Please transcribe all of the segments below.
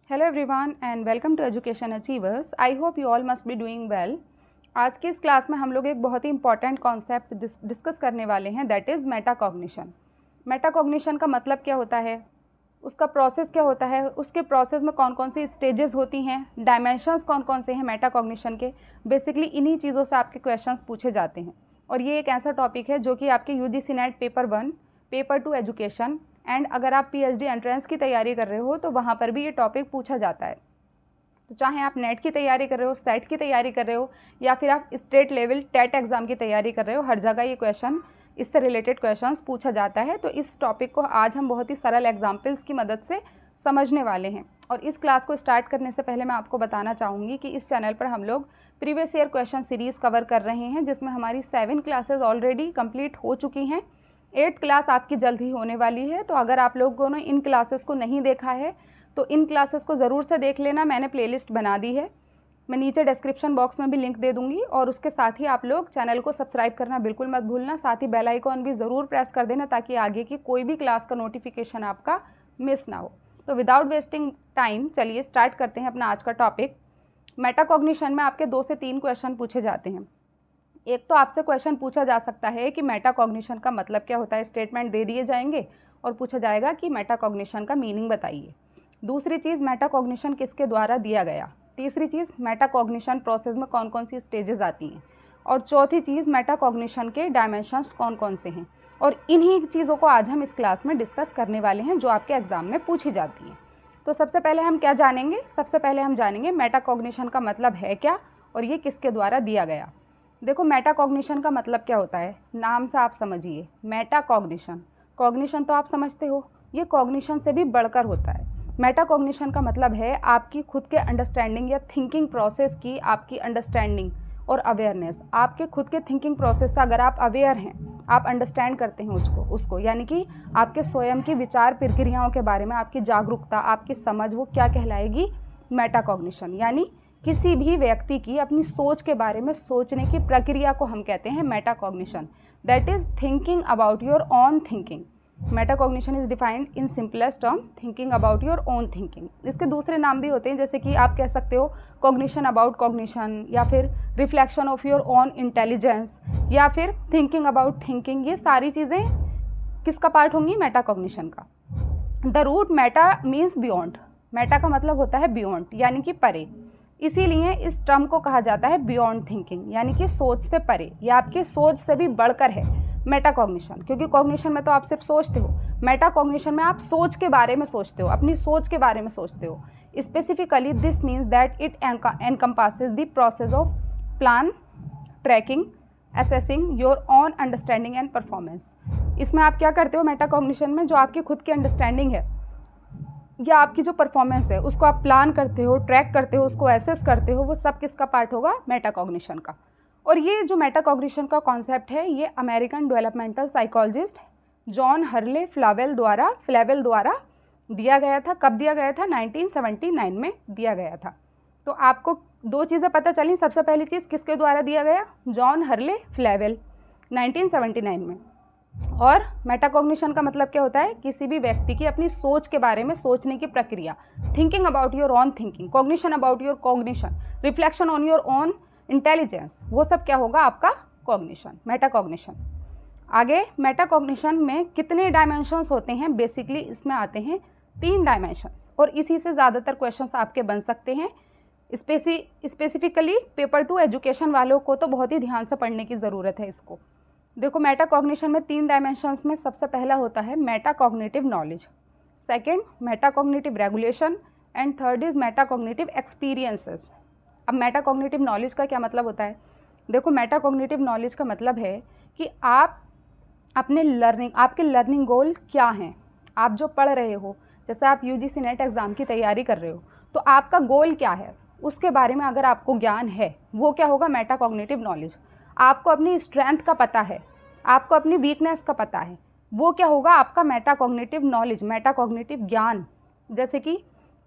Hello everyone and welcome to Education Achievers. I hope you all must be doing well. आज की इस class में हम लोग एक बहुत ही इंपॉर्टेंट कॉन्सेप्ट डिस्कस करने वाले हैं, दैट इज़ मेटाकॉग्निशन। मेटाकॉग्निशन का मतलब क्या होता है, उसका प्रोसेस क्या होता है, उसके प्रोसेस में कौन कौन सी स्टेजेस होती हैं, डायमेंशंस कौन कौन से हैं मेटाकॉग्निशन के। बेसिकली इन्हीं चीज़ों से आपके क्वेश्चंस पूछे जाते हैं और ये एक ऐसा टॉपिक है जो कि आपके UGC net paper 1, paper 2 education and अगर आप पीएचडी एंट्रेंस की तैयारी कर रहे हो तो वहाँ पर भी ये टॉपिक पूछा जाता है। तो चाहे आप नेट की तैयारी कर रहे हो, सेट की तैयारी कर रहे हो या फिर आप स्टेट लेवल टेट एग्ज़ाम की तैयारी कर रहे हो, हर जगह ये क्वेश्चन, इससे रिलेटेड क्वेश्चंस पूछा जाता है। तो इस टॉपिक को आज हम बहुत ही सरल एग्जाम्पल्स की मदद से समझने वाले हैं। और इस क्लास को स्टार्ट करने से पहले मैं आपको बताना चाहूँगी कि इस चैनल पर हम लोग previous year question series cover कर रहे हैं, जिसमें हमारी 7 क्लासेज ऑलरेडी कंप्लीट हो चुकी हैं। 8th क्लास आपकी जल्द ही होने वाली है। तो अगर आप लोगों ने इन क्लासेस को नहीं देखा है तो इन क्लासेस को ज़रूर से देख लेना, मैंने प्लेलिस्ट बना दी है, मैं नीचे डिस्क्रिप्शन बॉक्स में भी लिंक दे दूंगी। और उसके साथ ही आप लोग चैनल को सब्सक्राइब करना बिल्कुल मत भूलना, साथ ही बेल आइकॉन भी ज़रूर प्रेस कर देना ताकि आगे की कोई भी क्लास का नोटिफिकेशन आपका मिस ना हो। तो विदाउट वेस्टिंग टाइम चलिए स्टार्ट करते हैं अपना आज का टॉपिक। मेटाकॉग्निशन में आपके 2 से 3 क्वेश्चन पूछे जाते हैं। एक तो आपसे क्वेश्चन पूछा जा सकता है कि मेटाकॉग्निशन का मतलब क्या होता है, स्टेटमेंट दे दिए जाएंगे और पूछा जाएगा कि मेटाकॉग्निशन का मीनिंग बताइए। दूसरी चीज़, मेटाकॉग्निशन किसके द्वारा दिया गया। तीसरी चीज़, मेटाकॉग्निशन प्रोसेस में कौन कौन सी स्टेजेस आती हैं। और चौथी चीज़, मेटाकॉग्निशन के डायमेंशंस कौन कौन से हैं। और इन्हीं चीज़ों को आज हम इस क्लास में डिस्कस करने वाले हैं जो आपके एग्जाम में पूछी जाती हैं। तो सबसे पहले हम क्या जानेंगे, सबसे पहले हम जानेंगे मेटाकॉग्निशन का मतलब है क्या और ये किसके द्वारा दिया गया। देखो, मेटाकॉग्निशन का मतलब क्या होता है, नाम से आप समझिए। मेटाकॉग्निशन, कॉग्निशन तो आप समझते हो, ये कॉग्निशन से भी बढ़कर होता है। मेटाकॉग्निशन का मतलब है आपकी खुद के अंडरस्टैंडिंग या थिंकिंग प्रोसेस की आपकी अंडरस्टैंडिंग और अवेयरनेस। आपके खुद के थिंकिंग प्रोसेस से अगर आप अवेयर हैं, आप अंडरस्टैंड करते हैं उसको यानी कि आपके स्वयं की विचार प्रक्रियाओं के बारे में आपकी जागरूकता, आपकी समझ, वो क्या कहलाएगी, मेटाकॉग्निशन। यानी किसी भी व्यक्ति की अपनी सोच के बारे में सोचने की प्रक्रिया को हम कहते हैं metacognition. That is thinking about your own thinking. Metacognition is defined in simplest term, thinking about your own thinking. इसके दूसरे नाम भी होते हैं, जैसे कि आप कह सकते हो कॉग्निशन अबाउट कॉग्निशन, या फिर reflection of your own intelligence, या फिर थिंकिंग अबाउट थिंकिंग। ये सारी चीज़ें किसका पार्ट होंगी, मेटाकॉग्निशन का। The root meta means beyond. Meta का मतलब होता है बियॉन्ड, यानी कि परे। इसीलिए इस टर्म को कहा जाता है बियॉन्ड थिंकिंग, यानी कि सोच से परे, या आपकी सोच से भी बढ़कर है मेटाकॉग्निशन। क्योंकि कॉग्निशन में तो आप सिर्फ सोचते हो, मेटाकॉग्निशन में आप सोच के बारे में सोचते हो, अपनी सोच के बारे में सोचते हो। Specifically this means that it encompasses the process of plan, tracking, assessing your own understanding and performance. इसमें आप क्या करते हो मेटाकॉग्निशन में, जो आपकी खुद की अंडरस्टैंडिंग है या आपकी जो परफॉर्मेंस है उसको आप प्लान करते हो, ट्रैक करते हो, उसको एसेस करते हो, वो सब किसका पार्ट होगा, मेटाकॉग्निशन का। और ये जो मेटाकॉग्निशन का कॉन्सेप्ट है, ये American developmental psychologist John Hurley Flavell द्वारा दिया गया था। कब दिया गया था, 1979 में दिया गया था। तो आपको 2 चीज़ें पता चली। सबसे पहली चीज़, किसके द्वारा दिया गया, जॉन हर्ले फ्लावेल 1979 में। और मेटाकॉग्निशन का मतलब क्या होता है, किसी भी व्यक्ति की अपनी सोच के बारे में सोचने की प्रक्रिया। Thinking about your own thinking, cognition about your cognition, reflection on your own intelligence, वो सब क्या होगा, आपका कॉग्निशन, मेटाकॉग्निशन। आगे, मेटाकॉग्निशन में कितने डायमेंशंस होते हैं, बेसिकली इसमें आते हैं 3 डायमेंशंस। और इसी से ज़्यादातर क्वेश्चंस आपके बन सकते हैं। स्पेसिफिकली पेपर 2 एजुकेशन वालों को तो बहुत ही ध्यान से पढ़ने की ज़रूरत है इसको। देखो, मेटाकॉग्निशन में 3 डायमेंशंस में सबसे पहला होता है metacognitive knowledge, second metacognitive regulation and third is metacognitive experiences. अब मेटाकॉग्निटिव नॉलेज का क्या मतलब होता है, देखो मेटाकॉग्निटिव नॉलेज का मतलब है कि आप अपने आपके लर्निंग गोल क्या हैं। आप जो पढ़ रहे हो, जैसे आप यूजीसी नेट एग्ज़ाम की तैयारी कर रहे हो, तो आपका गोल क्या है उसके बारे में अगर आपको ज्ञान है, वो क्या होगा, मेटाकॉग्निटिव नॉलेज। आपको अपनी स्ट्रेंथ का पता है, आपको अपनी वीकनेस का पता है, वो क्या होगा, आपका मेटाकॉग्निटिव नॉलेज, मेटाकॉग्निटिव ज्ञान। जैसे कि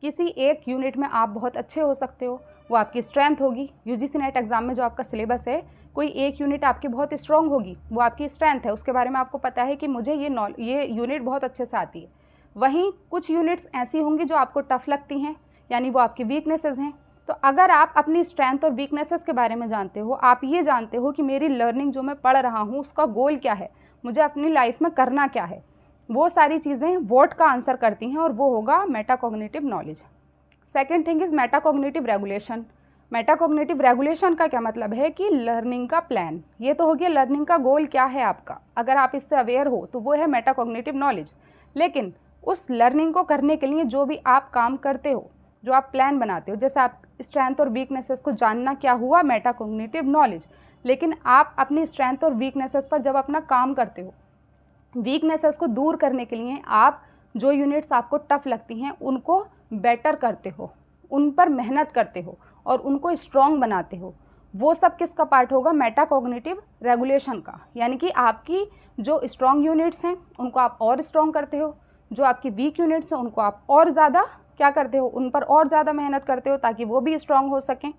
किसी एक यूनिट में आप बहुत अच्छे हो सकते हो, वो आपकी स्ट्रेंथ होगी। यूजीसी नेट एग्ज़ाम में जो आपका सिलेबस है, कोई एक यूनिट आपकी बहुत स्ट्रॉन्ग होगी, वो आपकी स्ट्रेंथ है, उसके बारे में आपको पता है कि मुझे ये यूनिट बहुत अच्छे से आती है। वहीं कुछ यूनिट्स ऐसी होंगी जो आपको टफ लगती हैं यानी वो आपकी वीकनेसेस हैं। तो अगर आप अपनी स्ट्रेंथ और वीकनेसेस के बारे में जानते हो, आप ये जानते हो कि मेरी लर्निंग जो मैं पढ़ रहा हूँ उसका गोल क्या है, मुझे अपनी लाइफ में करना क्या है, वो सारी चीज़ें व्हाट का आंसर करती हैं और वो होगा metacognitive knowledge. Second thing is metacognitive regulation. Metacognitive regulation का क्या मतलब है कि लर्निंग का प्लान। ये तो हो गया लर्निंग का गोल क्या है आपका, अगर आप इससे अवेयर हो तो वो है मेटाकॉग्निटिव नॉलेज। लेकिन उस लर्निंग को करने के लिए जो भी आप काम करते हो, जो आप प्लान बनाते हो, जैसे आप स्ट्रेंथ और वीकनेसेस को जानना क्या हुआ, मेटाकॉग्निटिव नॉलेज। लेकिन आप अपनी स्ट्रेंथ और वीकनेसेस पर जब अपना काम करते हो, वीकनेसेस को दूर करने के लिए आप जो यूनिट्स आपको टफ लगती हैं उनको बेटर करते हो, उन पर मेहनत करते हो और उनको स्ट्रॉन्ग बनाते हो। वो सब किसका पार्ट होगा, मेटाकॉग्निटिव रेगुलेशन का। यानी कि आपकी जो स्ट्रॉन्ग यूनिट्स हैं उनको आप और स्ट्रॉन्ग करते हो, जो आपकी वीक यूनिट्स हैं उनको आप और ज़्यादा क्या करते हो, उन पर और ज़्यादा मेहनत करते हो ताकि वो भी स्ट्रॉन्ग हो सकें।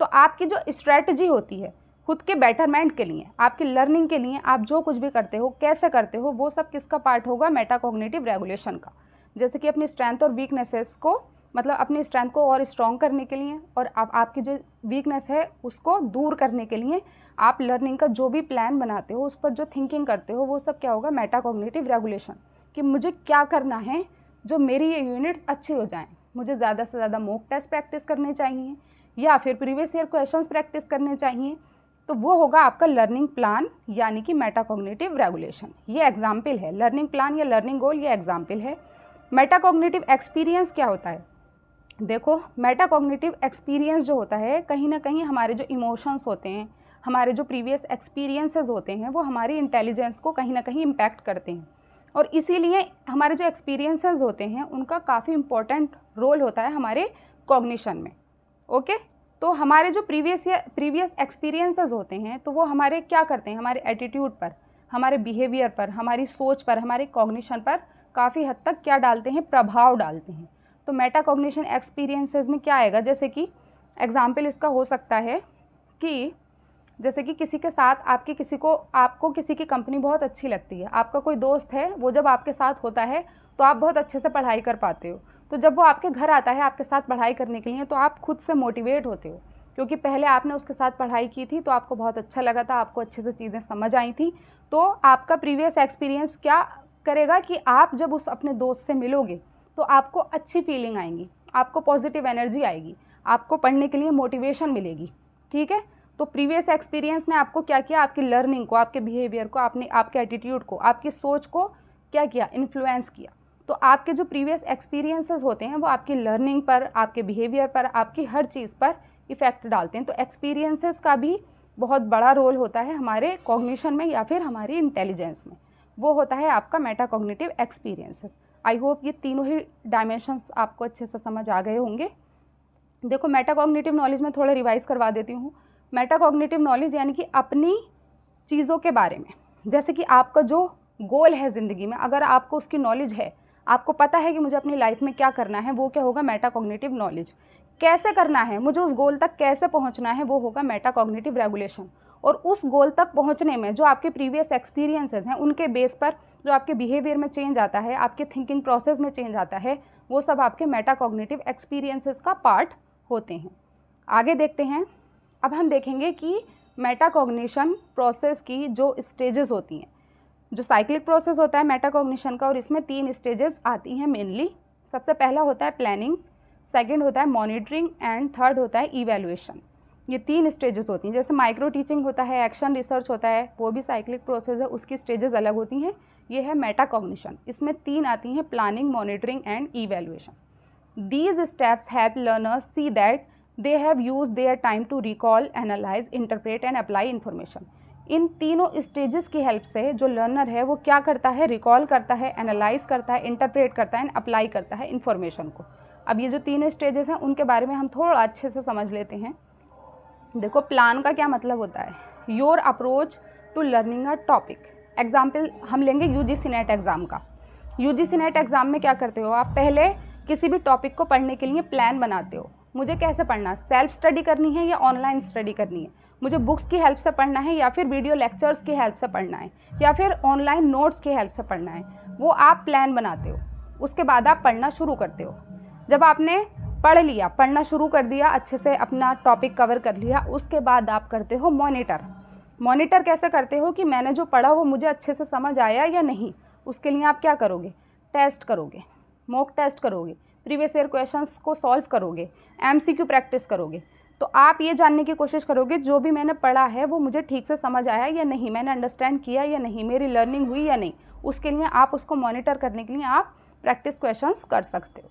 तो आपकी जो स्ट्रेटजी होती है खुद के बेटरमेंट के लिए, आपकी लर्निंग के लिए, आप जो कुछ भी करते हो, कैसे करते हो, वो सब किसका पार्ट होगा, मेटाकॉग्निटिव रेगुलेशन का। जैसे कि अपनी स्ट्रेंथ और वीकनेसेस को, मतलब अपनी स्ट्रेंथ को और स्ट्रॉन्ग करने के लिए और आपकी जो वीकनेस है उसको दूर करने के लिए आप लर्निंग का जो भी प्लान बनाते हो, उस पर जो थिंकिंग करते हो, वो सब क्या होगा, मेटाकॉग्निटिव रेगुलेशन। कि मुझे क्या करना है जो मेरी ये यूनिट्स अच्छी हो जाएं। मुझे ज़्यादा से ज़्यादा मॉक टेस्ट प्रैक्टिस करने चाहिए या फिर प्रीवियस ईयर क्वेश्चंस प्रैक्टिस करने चाहिए। तो वो होगा आपका लर्निंग प्लान, यानी कि मेटाकॉग्निटिव रेगुलेशन। ये एग्जाम्पल है, लर्निंग प्लान या लर्निंग गोल ये एग्जाम्पल है। मेटाकॉग्निटिव एक्सपीरियंस क्या होता है, देखो मेटाकॉग्निटिव एक्सपीरियंस जो होता है, कहीं ना कहीं हमारे जो इमोशंस होते हैं, हमारे जो प्रीवियस एक्सपीरियंसेस होते हैं, वो हमारी इंटेलिजेंस को कहीं ना कहीं इम्पैक्ट करते हैं। और इसीलिए हमारे जो एक्सपीरियंसेस होते हैं उनका काफ़ी इम्पोर्टेंट रोल होता है हमारे कॉग्निशन में। ओके, तो हमारे जो प्रीवियस एक्सपीरियंसेस होते हैं तो वो हमारे क्या करते हैं, हमारे एटीट्यूड पर, हमारे बिहेवियर पर, हमारी सोच पर, हमारे कॉग्निशन पर काफ़ी हद तक क्या डालते हैं, प्रभाव डालते हैं। तो मेटाकॉग्निशन एक्सपीरियंसेस में क्या आएगा, जैसे कि एग्जाम्पल इसका हो सकता है कि जैसे कि किसी के साथ आपको किसी की कंपनी बहुत अच्छी लगती है, आपका कोई दोस्त है, वो जब आपके साथ होता है तो आप बहुत अच्छे से पढ़ाई कर पाते हो। तो जब वो आपके घर आता है आपके साथ पढ़ाई करने के लिए तो आप खुद से मोटिवेट होते हो, क्योंकि पहले आपने उसके साथ पढ़ाई की थी तो आपको बहुत अच्छा लगा था, आपको अच्छे से चीज़ें समझ आई थी। तो आपका प्रीवियस एक्सपीरियंस क्या करेगा कि आप जब उस अपने दोस्त से मिलोगे तो आपको अच्छी फीलिंग आएंगी, आपको पॉजिटिव एनर्जी आएगी, आपको पढ़ने के लिए मोटिवेशन मिलेगी। ठीक है, तो प्रीवियस एक्सपीरियंस ने आपको क्या किया, आपकी लर्निंग को, आपके बिहेवियर को, आपके एटीट्यूड को, आपकी सोच को क्या किया, इन्फ्लुएंस किया। तो आपके जो प्रीवियस एक्सपीरियंसेस होते हैं वो आपकी लर्निंग पर, आपके बिहेवियर पर, आपकी हर चीज़ पर इफ़ेक्ट डालते हैं। तो एक्सपीरियंसेस का भी बहुत बड़ा रोल होता है हमारे कॉग्निशन में या फिर हमारी इंटेलिजेंस में, वो होता है आपका मेटाकॉग्निटिव एक्सपीरियंसेस। आई होप ये तीनों ही डायमेंशंस आपको अच्छे से समझ आ गए होंगे। देखो मेटाकॉग्निटिव नॉलेज में थोड़ा रिवाइज करवा देती हूँ। मेटाकॉग्निटिव नॉलेज यानी कि अपनी चीज़ों के बारे में, जैसे कि आपका जो गोल है ज़िंदगी में, अगर आपको उसकी नॉलेज है, आपको पता है कि मुझे अपनी लाइफ में क्या करना है, वो क्या होगा, मेटाकॉग्निटिव नॉलेज। कैसे करना है, मुझे उस गोल तक कैसे पहुंचना है, वो होगा मेटाकॉग्निटिव रेगुलेशन। और उस गोल तक पहुंचने में जो आपके प्रीवियस एक्सपीरियंसेस हैं उनके बेस पर जो आपके बिहेवियर में चेंज आता है, आपके थिंकिंग प्रोसेस में चेंज आता है, वो सब आपके मेटाकॉग्निटिव एक्सपीरियंसेस का पार्ट होते हैं। आगे देखते हैं। अब हम देखेंगे कि मेटाकॉग्निशन प्रोसेस की जो स्टेजेस होती हैं, जो साइक्लिक प्रोसेस होता है मेटाकॉग्निशन का, और इसमें 3 स्टेजेस आती हैं मेनली। सबसे पहला होता है प्लानिंग, सेकंड होता है मॉनिटरिंग एंड थर्ड होता है इवैल्यूएशन। ये 3 स्टेजेस होती हैं। जैसे माइक्रो टीचिंग होता है, एक्शन रिसर्च होता है, वो भी साइक्लिक प्रोसेस है, उसकी स्टेजेस अलग होती हैं। ये है मेटाकॉग्निशन, इसमें 3 आती हैं, planning, monitoring and evaluation. These steps help learners see that they have used their time to recall, analyse, interpret and apply information. इन तीनों स्टेजेस की हेल्प से जो लर्नर है वो क्या करता है, रिकॉल करता है, एनालाइज करता है, इंटरप्रेट करता है एंड अप्लाई करता है इन्फॉर्मेशन को। अब ये जो 3 स्टेजेस हैं उनके बारे में हम थोड़ा अच्छे से समझ लेते हैं। देखो प्लान का क्या मतलब होता है, your approach to learning a topic. Example हम लेंगे यूजीसी नेट एग्ज़ाम का। यूजीसी नेट एग्ज़ाम में क्या करते हो आप, पहले किसी भी टॉपिक को पढ़ने के लिए प्लान बनाते हो। मुझे कैसे पढ़ना, सेल्फ स्टडी करनी है या ऑनलाइन स्टडी करनी है, मुझे बुक्स की हेल्प से पढ़ना है या फिर वीडियो लेक्चर्स की हेल्प से पढ़ना है या फिर ऑनलाइन नोट्स की हेल्प से पढ़ना है, वो आप प्लान बनाते हो। उसके बाद आप पढ़ना शुरू करते हो। जब आपने पढ़ लिया, पढ़ना शुरू कर दिया, अच्छे से अपना टॉपिक कवर कर लिया, उसके बाद आप करते हो मॉनिटर। मॉनिटर कैसे करते हो कि मैंने जो पढ़ा वो मुझे अच्छे से समझ आया या नहीं। उसके लिए आप क्या करोगे, टेस्ट करोगे, मॉक टेस्ट करोगे, प्रीवियस ईयर क्वेश्चंस को सॉल्व करोगे, एमसीक्यू प्रैक्टिस करोगे। तो आप ये जानने की कोशिश करोगे जो भी मैंने पढ़ा है वो मुझे ठीक से समझ आया या नहीं, मैंने अंडरस्टैंड किया या नहीं, मेरी लर्निंग हुई या नहीं। उसके लिए आप उसको मॉनिटर करने के लिए आप प्रैक्टिस क्वेश्चंस कर सकते हो।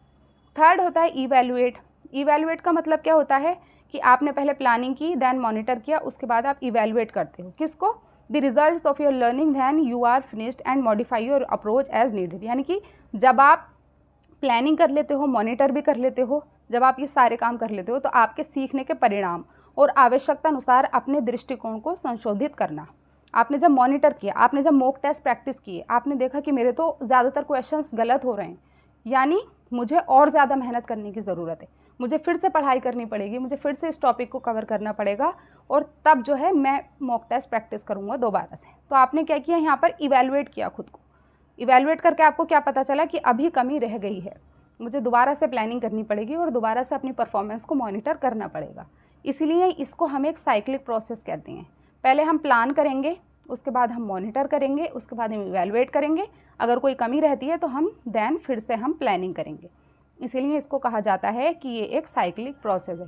थर्ड होता है इवैल्यूएट। इवैल्यूएट का मतलब क्या होता है कि आपने पहले प्लानिंग की, देन मॉनिटर किया, उसके बाद आप इवैल्यूएट करते हो। किसको, the results of your learning when you are finished and modify your approach as needed. यानी कि जब आप प्लानिंग कर लेते हो, मॉनिटर भी कर लेते हो, जब आप ये सारे काम कर लेते हो तो आपके सीखने के परिणाम और आवश्यकता अनुसार अपने दृष्टिकोण को संशोधित करना। आपने जब मॉनिटर किया, आपने जब मॉक टेस्ट प्रैक्टिस किए, आपने देखा कि मेरे तो ज़्यादातर क्वेश्चंस गलत हो रहे हैं, यानी मुझे और ज़्यादा मेहनत करने की ज़रूरत है, मुझे फिर से पढ़ाई करनी पड़ेगी, मुझे फिर से इस टॉपिक को कवर करना पड़ेगा, और तब जो है मैं मॉक टेस्ट प्रैक्टिस करूँगा दोबारा से। तो आपने क्या किया, यहाँ पर इवैल्यूएट किया खुद को। इवैल्यूएट करके आपको क्या पता चला कि अभी कमी रह गई है, मुझे दोबारा से प्लानिंग करनी पड़ेगी और दोबारा से अपनी परफॉर्मेंस को मॉनिटर करना पड़ेगा। इसीलिए इसको हम एक साइक्लिक प्रोसेस कहते हैं। पहले हम प्लान करेंगे, उसके बाद हम मॉनिटर करेंगे, उसके बाद हम इवैल्यूएट करेंगे, अगर कोई कमी रहती है तो हम देन फिर से हम प्लानिंग करेंगे। इसीलिए इसको कहा जाता है कि ये एक साइक्लिक प्रोसेस है।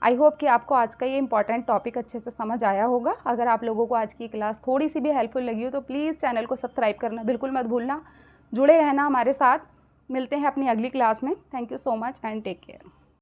आई होप कि आपको आज का ये इंपॉर्टेंट टॉपिक अच्छे से समझ आया होगा। अगर आप लोगों को आज की क्लास थोड़ी सी भी हेल्पफुल लगी हो तो प्लीज़ चैनल को सब्सक्राइब करना बिल्कुल मत भूलना, जुड़े रहना हमारे साथ। मिलते हैं अपनी अगली क्लास में। Thank you so much and take care.